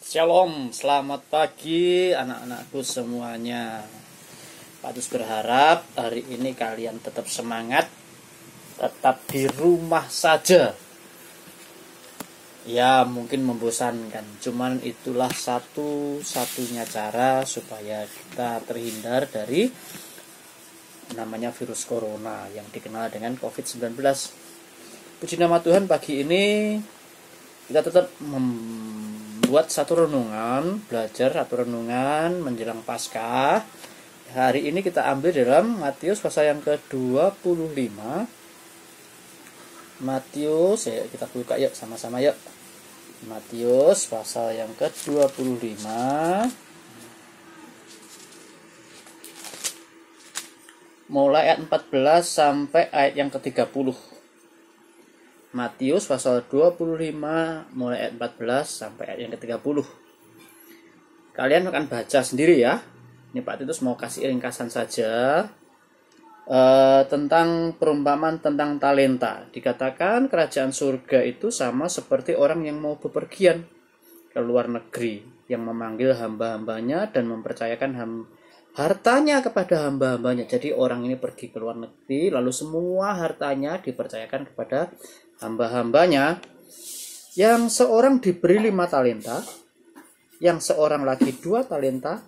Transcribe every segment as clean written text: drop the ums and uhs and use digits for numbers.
Shalom, selamat pagi anak-anakku semuanya. Pak Dus berharap hari ini kalian tetap semangat, tetap di rumah saja. Ya mungkin membosankan, cuman itulah satu-satunya cara supaya kita terhindar dari namanya virus corona yang dikenal dengan COVID-19. Puji nama Tuhan, pagi ini kita tetap membuat satu renungan, belajar satu renungan menjelang Paskah. Hari ini kita ambil dalam Matius pasal yang ke-25. Matius, ya kita buka yuk sama-sama yuk. Matius pasal yang ke-25. Mulai ayat 14 sampai ayat yang ke-30. Matius pasal 25 mulai ayat 14 sampai ayat yang ke-30. Kalian akan baca sendiri ya. Ini Pak Titus mau kasih ringkasan saja tentang perumpamaan tentang talenta. Dikatakan kerajaan surga itu sama seperti orang yang mau bepergian ke luar negeri, yang memanggil hamba-hambanya dan mempercayakan hartanya kepada hamba-hambanya. Jadi orang ini pergi ke luar negeri, lalu semua hartanya dipercayakan kepada hamba-hambanya. Yang seorang diberi 5 talenta, yang seorang lagi 2 talenta,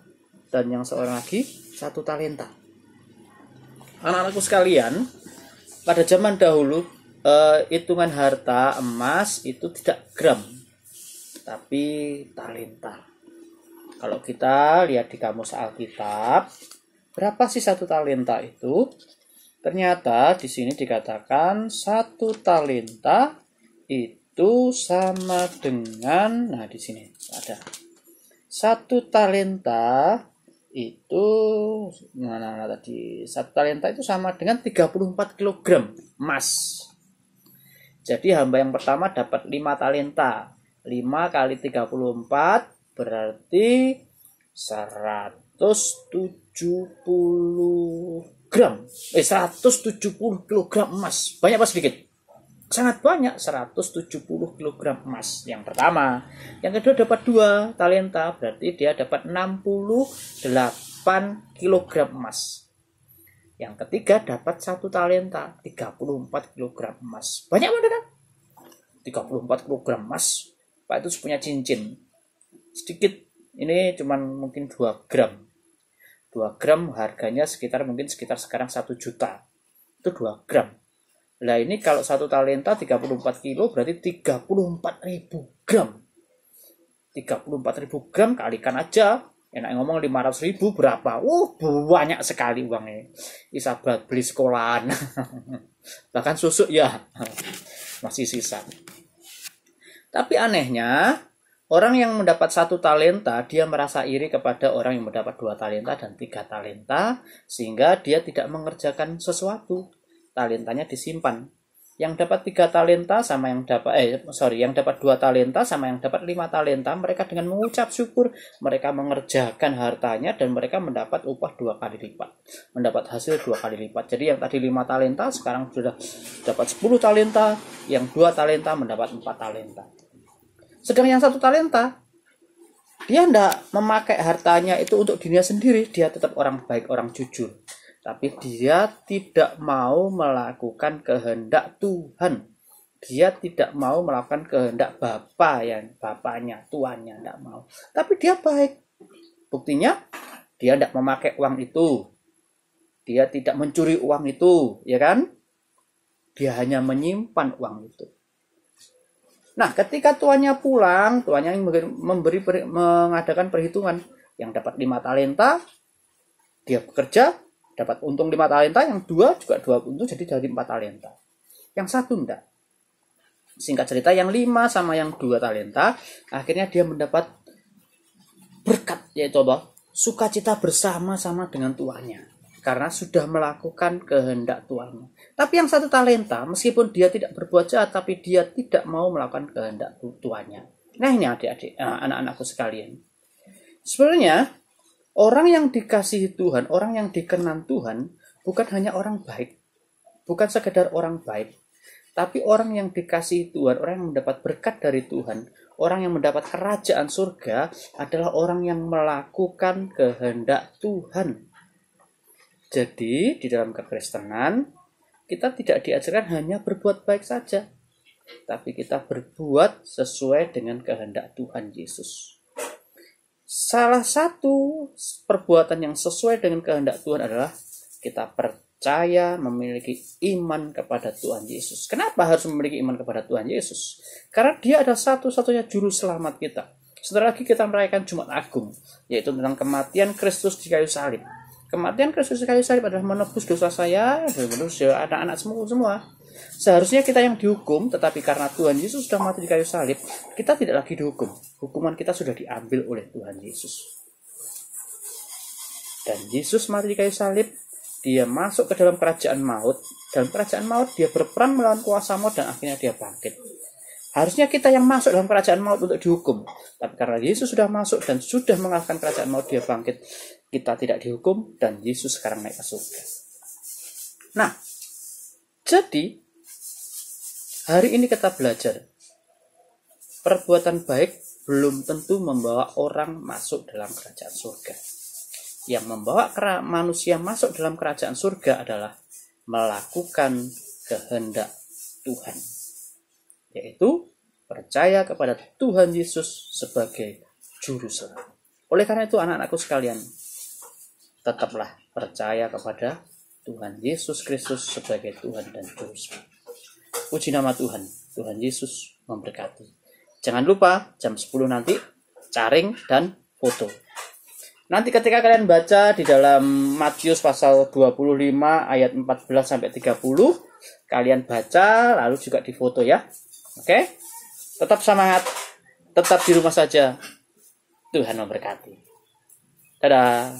dan yang seorang lagi 1 talenta. Anak-anakku sekalian, pada zaman dahulu hitungan harta emas itu tidak gram, tapi talenta. Kalau kita lihat di kamus Alkitab, berapa sih 1 talenta itu? Ternyata di sini dikatakan 1 talenta itu sama dengan, nah di sini ada 1 talenta itu mana tadi? 1 talenta itu sama dengan 34 kg emas. Jadi hamba yang pertama dapat 5 talenta. 5 kali 34 berarti 170 gram. 170 kg emas. Banyak apa sedikit? Sangat banyak, 170 kg emas yang pertama. Yang kedua dapat 2 talenta, berarti dia dapat 68 kg emas. Yang ketiga dapat 1 talenta, 34 kg emas. Banyak banget kan? 34 kg emas. Pak itu punya cincin. Sedikit, ini cuman mungkin 2 gram. 2 gram harganya sekitar sekarang 1 juta. Itu 2 gram. Nah ini kalau 1 talenta 34 kilo berarti 34.000 gram. 34.000 gram kalikan aja. Enak ngomong 500.000 berapa? Banyak sekali uangnya. Bisa beli sekolahan. Bahkan susu ya. Masih sisa. Tapi anehnya, orang yang mendapat 1 talenta, dia merasa iri kepada orang yang mendapat 2 talenta dan 3 talenta, sehingga dia tidak mengerjakan sesuatu. Talentanya disimpan. Yang dapat 3 talenta sama yang dapat yang dapat 2 talenta sama yang dapat 5 talenta, mereka dengan mengucap syukur, mereka mengerjakan hartanya dan mereka mendapat upah 2 kali lipat. Mendapat hasil 2 kali lipat. Jadi yang tadi 5 talenta sekarang sudah dapat 10 talenta, yang 2 talenta mendapat 4 talenta. Sedangkan yang 1 talenta, dia tidak memakai hartanya itu untuk dirinya sendiri, dia tetap orang baik, orang jujur. Tapi dia tidak mau melakukan kehendak Tuhan. Dia tidak mau melakukan kehendak bapaknya, tuannya, tidak mau. Tapi dia baik. Buktinya, dia tidak memakai uang itu. Dia tidak mencuri uang itu, ya kan? Dia hanya menyimpan uang itu. Nah, ketika tuannya pulang, tuannya mengadakan perhitungan. Yang dapat 5 talenta, dia bekerja, dapat untung 5 talenta, yang 2 juga 2 untung, jadi dari 4 talenta. Yang 1 enggak. Singkat cerita, yang 5 sama yang 2 talenta, akhirnya dia mendapat berkat, yaitu apa? Sukacita bersama-sama dengan tuannya. Karena sudah melakukan kehendak tuannya. Tapi yang 1 talenta, meskipun dia tidak berbuat jahat, tapi dia tidak mau melakukan kehendak tuannya. Nah ini adik-adik, anak-anakku sekalian. Sebenarnya, orang yang dikasihi Tuhan, orang yang dikenan Tuhan, bukan hanya orang baik. Bukan sekedar orang baik. Tapi orang yang dikasihi Tuhan, orang yang mendapat berkat dari Tuhan, Orang yang mendapat kerajaan surga adalah orang yang melakukan kehendak Tuhan. Jadi, di dalam kekristenan, kita tidak diajarkan hanya berbuat baik saja, tapi kita berbuat sesuai dengan kehendak Tuhan Yesus. Salah satu perbuatan yang sesuai dengan kehendak Tuhan adalah kita percaya, memiliki iman kepada Tuhan Yesus. Kenapa harus memiliki iman kepada Tuhan Yesus? Karena Dia adalah satu-satunya juru selamat kita. Setelah lagi kita merayakan Jumat Agung, yaitu tentang kematian Kristus di kayu salib. Kematian Kristus di kayu salib adalah menebus dosa saya, menebus anak-anak semua. Seharusnya kita yang dihukum, tetapi karena Tuhan Yesus sudah mati di kayu salib, kita tidak lagi dihukum. Hukuman kita sudah diambil oleh Tuhan Yesus. Dan Yesus mati di kayu salib, Dia masuk ke dalam kerajaan maut. Dalam kerajaan maut, Dia berperang melawan kuasa maut dan akhirnya Dia bangkit. Harusnya kita yang masuk dalam kerajaan maut untuk dihukum. Tapi karena Yesus sudah masuk dan sudah mengalahkan kerajaan maut, Dia bangkit. Kita tidak dihukum dan Yesus sekarang naik ke surga. Nah, jadi hari ini kita belajar perbuatan baik belum tentu membawa orang masuk dalam kerajaan surga. Yang membawa manusia masuk dalam kerajaan surga adalah melakukan kehendak Tuhan, yaitu percaya kepada Tuhan Yesus sebagai juru selamat. Oleh karena itu, anak-anakku sekalian, tetaplah percaya kepada Tuhan Yesus Kristus sebagai Tuhan dan juru selamat. Puji nama Tuhan. Tuhan Yesus memberkati. Jangan lupa jam 10 nanti caring dan foto. Nanti ketika kalian baca di dalam Matius pasal 25 ayat 14 sampai 30, kalian baca lalu juga difoto ya. Oke? Tetap semangat, tetap di rumah saja. Tuhan memberkati. Dadah.